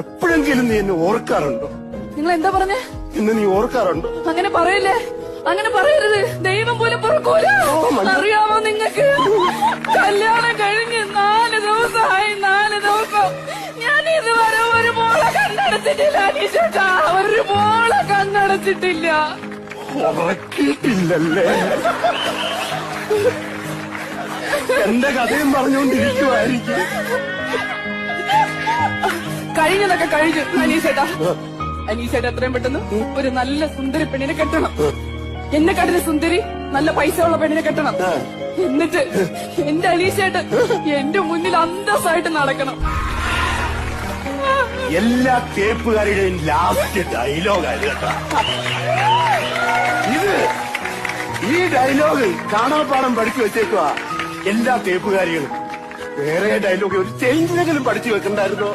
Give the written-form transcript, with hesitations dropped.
എപ്പോഴെങ്കിലും നീ എന്നെ ഓർക്കാറുണ്ടോ? നിങ്ങൾ എന്താ പറഞ്ഞേ? ഇന്ന് നീ ഓർക്കാറുണ്ടോ? അങ്ങനെ പറയല്ലേ, അങ്ങനെ പറയരുത്. ദൈവം പോലും പൊറുക്കൂല. അറിയാമോ നിങ്ങൾക്ക്, കല്യാണം കഴിഞ്ഞ് 4 ദിവസമായി. 4 ദിവസം ഞാൻ ഇതുവരെ ഒരു മോളെ കണ്ണടച്ചിട്ടില്ല. അനീഷേട്ടാ, ഒരു മോളെ കണ്ണടച്ചിട്ടില്ല. ഉറക്കിയിട്ടില്ലല്ലേ? എന്റെ കഥയും പറഞ്ഞുകൊണ്ടിരിക്കുവായിരിക്കും. കഴിഞ്ഞതൊക്കെ കഴിഞ്ഞു. അനീഷേട്ടാ, അനീഷേട്ടാ എത്രയും പെട്ടെന്ന് ഒരു നല്ല സുന്ദരി പെണ്ണിനെ കെട്ടണം. എന്നെ കണ്ടിന് സുന്ദരി നല്ല പൈസ ഉള്ള പെണ്ണിനെ കെട്ടണം. എന്നിട്ട് എന്റെ അനീഷേട്ടൻ എന്റെ മുന്നിൽ അന്തസ്സായിട്ട് നടക്കണം. എല്ലാ തേപ്പുകാരുടെയും ലാസ്റ്റ് ഡയലോഗാണ് കേട്ടോ ഇത്. ഈ ഡയലോഗ് കാണാപ്പാടം പഠിച്ചു വെച്ചേക്കുക എല്ലാ തേപ്പുകാരികളും. വേറെ ഡയലോഗ് ഒരു ചേഞ്ചിനെങ്കിലും പഠിച്ചു വെക്കണ്ടായിരുന്നോ?